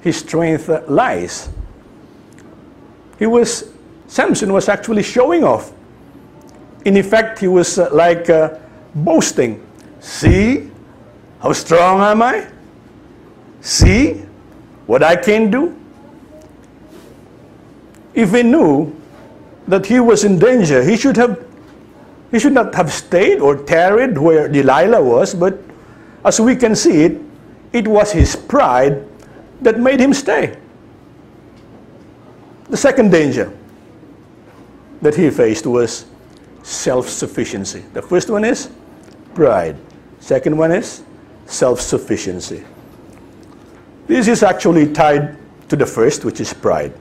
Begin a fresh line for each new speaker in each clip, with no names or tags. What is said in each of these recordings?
his strength lies. Samson was actually showing off. In effect, he was boasting. See how strong am I? See what I can do? If he knew that he was in danger, he should not have stayed or tarried where Delilah was, but as we can see it was his pride that made him stay. The second danger that he faced was self-sufficiency. The first one is pride. Second one is self-sufficiency. This is actually tied to the first, which is pride.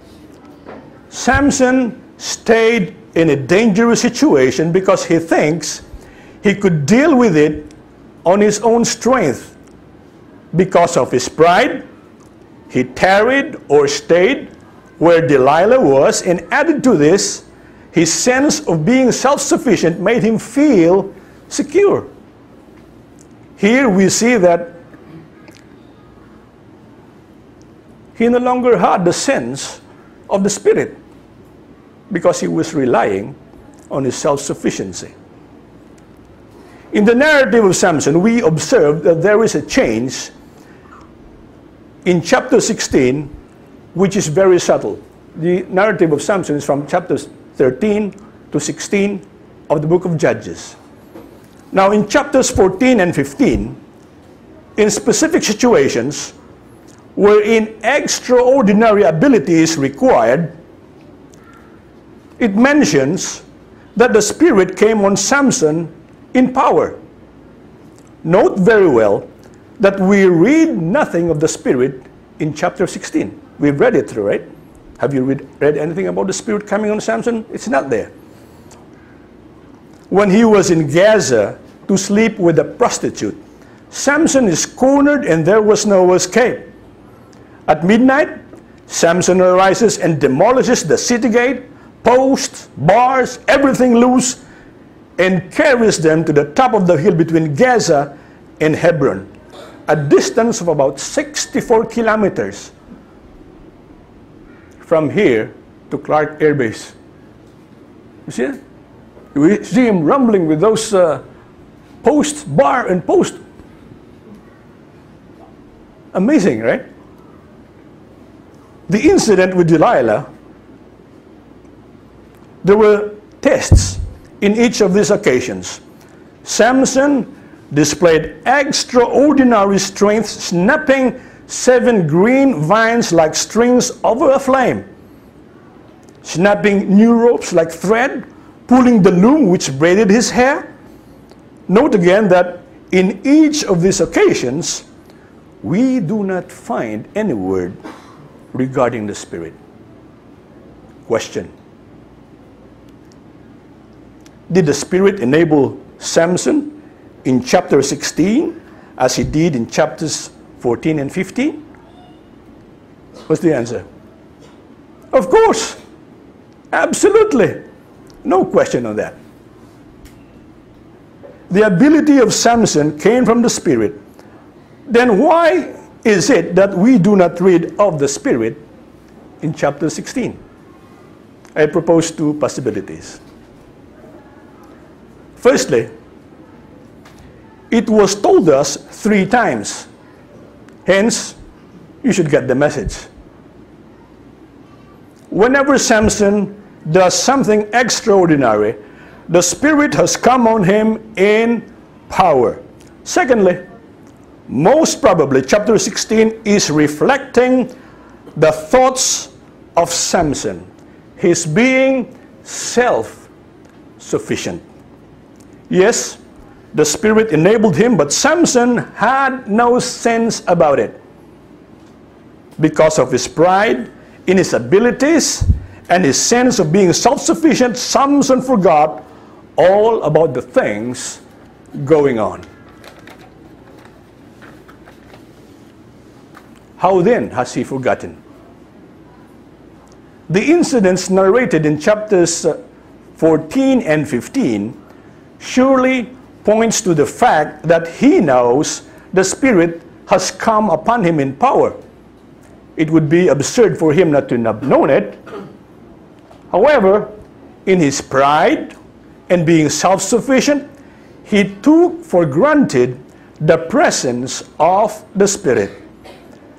Samson stayed in a dangerous situation because he thinks he could deal with it on his own strength. Because of his pride, he tarried or stayed where Delilah was, and added to this, his sense of being self-sufficient made him feel secure. Here we see that he no longer had the sense of the Spirit because he was relying on his self-sufficiency. In the narrative of Samson, we observe that there is a change in chapter 16, which is very subtle. The narrative of Samson is from chapters 13 to 16 of the book of Judges. Now in chapters 14 and 15, in specific situations wherein extraordinary ability is required, it mentions that the Spirit came on Samson in power. Note very well that we read nothing of the Spirit in chapter 16. We've read it through, right? Have you read anything about the Spirit coming on Samson? It's not there. When he was in Gaza to sleep with a prostitute, Samson is cornered and there was no escape. At midnight, Samson arises and demolishes the city gate, posts, bars, everything loose, and carries them to the top of the hill between Gaza and Hebron, a distance of about 64 kilometers from here to Clark Air Base. You see it? We see him rumbling with those posts, bar and post. Amazing, right? The incident with Delilah, there were tests in each of these occasions. Samson displayed extraordinary strength, snapping 7 green vines like strings over a flame, snapping new ropes like thread, pulling the loom which braided his hair. Note again that in each of these occasions, we do not find any word regarding the Spirit. Question: did the Spirit enable Samson in chapter 16 as he did in chapters 14 and 15? What's the answer? Of course. Absolutely. No question on that. The ability of Samson came from the Spirit. Then why is it that we do not read of the Spirit in chapter 16? I propose 2 possibilities. Firstly, it was told us 3 times. Hence, you should get the message. Whenever Samson does something extraordinary, the Spirit has come on him in power. Secondly, most probably chapter 16 is reflecting the thoughts of Samson, his being self-sufficient. Yes, the Spirit enabled him, but Samson had no sense about it. Because of his pride in his abilities and his sense of being self-sufficient, Samson forgot all about the things going on. How then has he forgotten? The incidents narrated in chapters 14 and 15 surely points to the fact that he knows the Spirit has come upon him in power. it would be absurd for him not to have known it. However, in his pride and being self-sufficient, he took for granted the presence of the Spirit.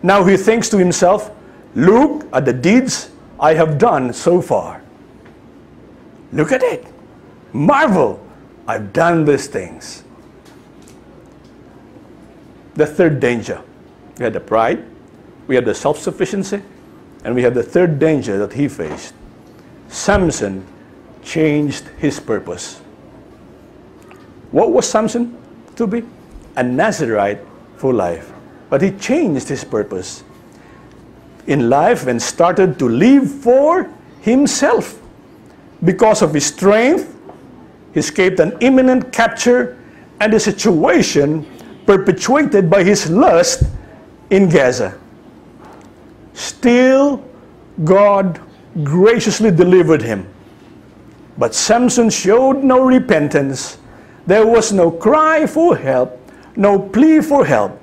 Now he thinks to himself, look at the deeds I have done so far. Look at it. Marvel, I've done these things. The third danger. We had the pride, we had the self-sufficiency, and we had the third danger that he faced. Samson changed his purpose. What was Samson to be? A Nazirite for life. But he changed his purpose in life and started to live for himself. Because of his strength, he escaped an imminent capture and a situation perpetuated by his lust in Gaza. Still, God graciously delivered him. But Samson showed no repentance. There was no cry for help, no plea for help.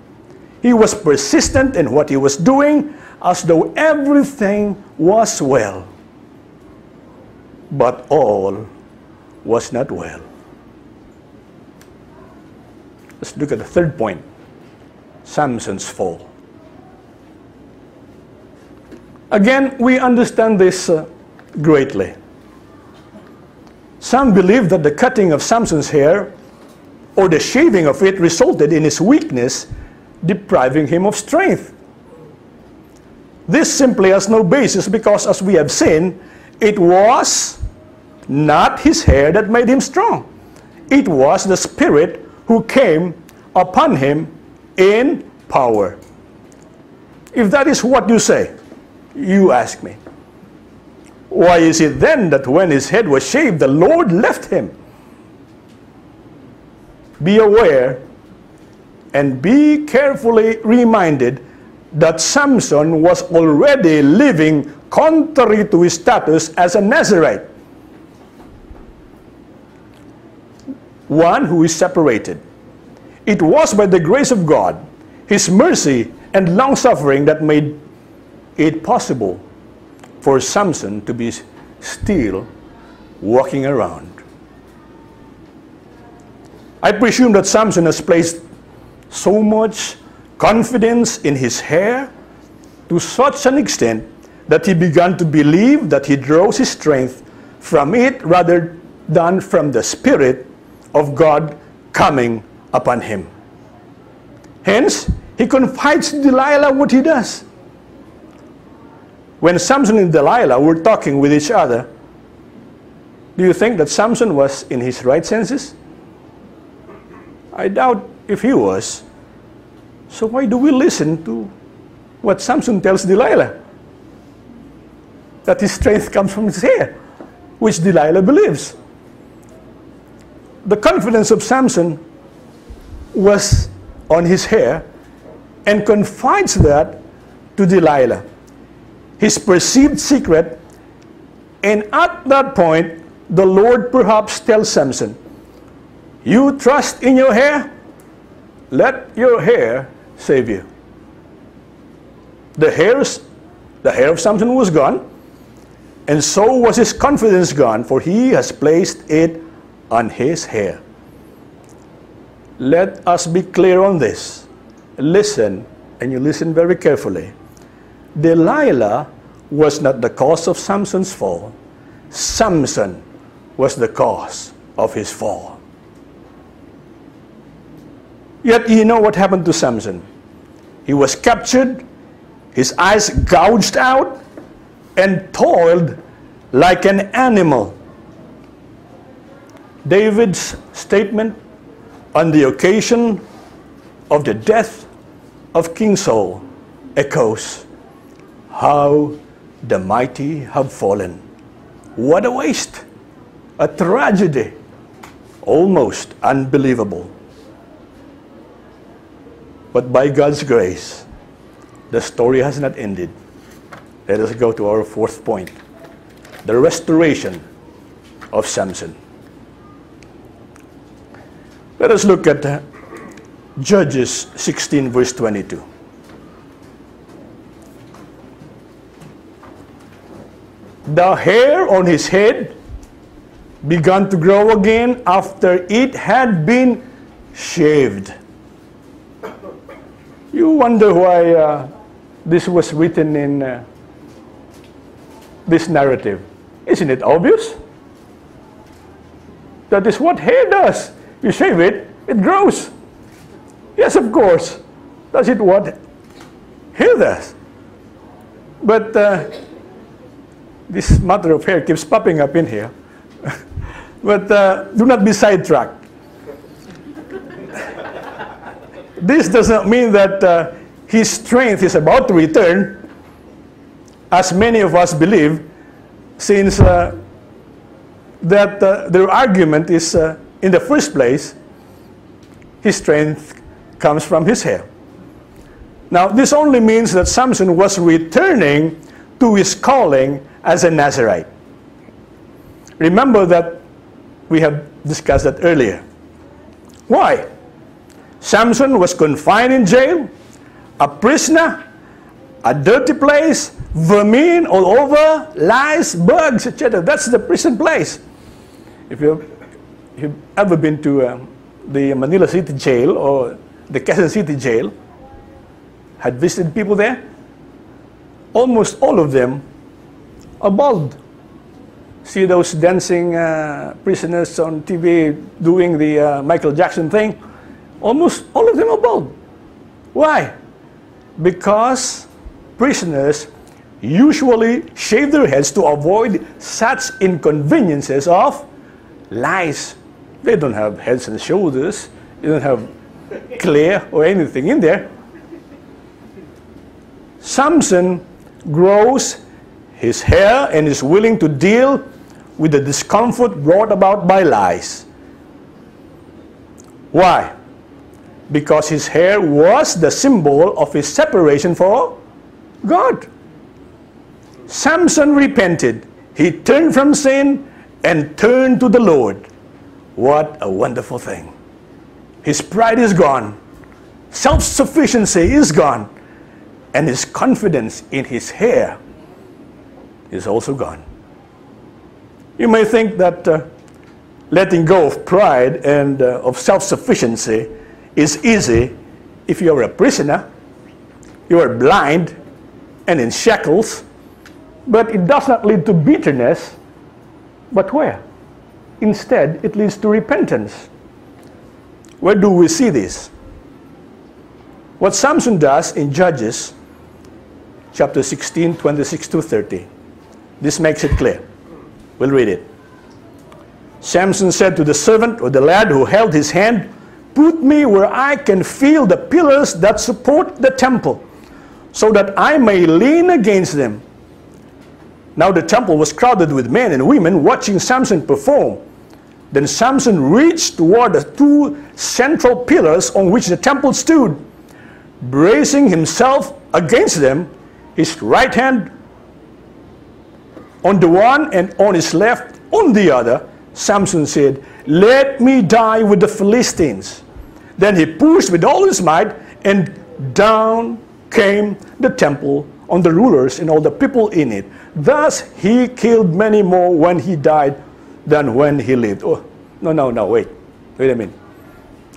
He was persistent in what he was doing as though everything was well. But all was not well. Let's look at the third point, Samson's fall. Again, we understand this greatly. Some believe that the cutting of Samson's hair or the shaving of it resulted in his weakness, depriving him of strength. This simply has no basis because, as we have seen, it was not his hair that made him strong. It was the Spirit who came upon him in power. If that is what you say, you ask me, why is it then that when his head was shaved, the Lord left him? Be aware and be carefully reminded that Samson was already living contrary to his status as a Nazirite. One who is separated. It was by the grace of God, His mercy and long-suffering that made it possible for Samson to be still walking around. I presume that Samson has placed so much confidence in his hair to such an extent that he began to believe that he draws his strength from it rather than from the Spirit of God coming upon him. Hence, he confides to Delilah what he does. When Samson and Delilah were talking with each other, do you think that Samson was in his right senses? I doubt if he was. So why do we listen to what Samson tells Delilah? That his strength comes from his hair, which Delilah believes. The confidence of Samson was on his hair and confides that to Delilah, his perceived secret. And at that point, the Lord perhaps tells Samson, you trust in your hair? Let your hair save you. The hair of Samson was gone, and so was his confidence gone, for he has placed it on his hair. Let us be clear on this. Listen, and you listen very carefully. Delilah was not the cause of Samson's fall. Samson was the cause of his fall. Yet you know what happened to Samson. He was captured, his eyes gouged out, and toiled like an animal. David's statement on the occasion of the death of King Saul echoes, how the mighty have fallen. What a waste, a tragedy, almost unbelievable. But by God's grace, the story has not ended. Let us go to our fourth point, the restoration of Samson. Let us look at Judges 16 verse 22. the hair on his head began to grow again after it had been shaved. You wonder why this was written in this narrative. Isn't it obvious? That is what hair does. You shave it, it grows. Yes, of course. That's it what hair does. But this matter of hair keeps popping up in here. But do not be sidetracked. This does not mean that his strength is about to return, as many of us believe, since their argument is, in the first place, his strength comes from his hair. Now, this only means that Samson was returning to his calling as a Nazirite. Remember that we have discussed that earlier. Why? Samson was confined in jail, a prisoner, a dirty place, vermin all over, lice, bugs, etc. That's the prison place. If you've ever been to the Manila City Jail or the Quezon City Jail, had visited people there, almost all of them are bald. See those dancing prisoners on TV doing the Michael Jackson thing? Almost all of them are bald. Why? Because prisoners usually shave their heads to avoid such inconveniences of lice. They don't have heads and shoulders. They don't have clay or anything in there. Samson grows his hair and is willing to deal with the discomfort brought about by lice. Why? Because his hair was the symbol of his separation for God. Samson repented. He turned from sin and turned to the Lord. What a wonderful thing. His pride is gone. Self-sufficiency is gone. And his confidence in his hair is also gone. You may think that letting go of pride and of self-sufficiency is easy if you are a prisoner, you are blind and in shackles, but it does not lead to bitterness. But where? Instead, it leads to repentance. Where do we see this? What Samson does in Judges chapter 16, 26 to 30. This makes it clear. We'll read it. Samson said to the servant or the lad who held his hand, "Put me where I can feel the pillars that support the temple, so that I may lean against them." Now the temple was crowded with men and women watching Samson perform. Then Samson reached toward the two central pillars on which the temple stood. Bracing himself against them, his right hand on the one and on his left on the other, Samson said, "Let me die with the Philistines." Then he pushed with all his might, and down came the temple on the rulers and all the people in it. Thus he killed many more when he died than when he lived. Oh, no, wait a minute.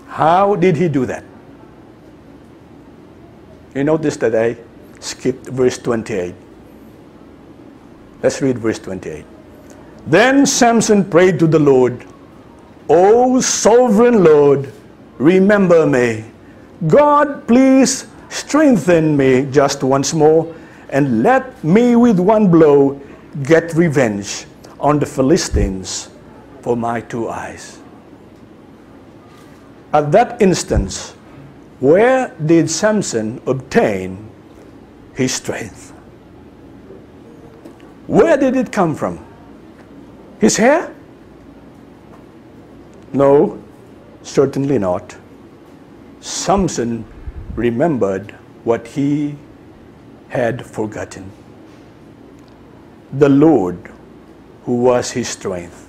How did he do that? You notice that I skipped verse 28. Let's read verse 28. Then Samson prayed to the Lord, "O sovereign Lord, remember me. God, please strengthen me just once more, and let me with one blow get revenge on the Philistines for my 2 eyes." At that instance, where did Samson obtain his strength? Where did it come from? His hair? No, certainly not. Samson remembered what he had forgotten. The Lord, who was his strength.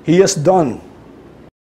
He has done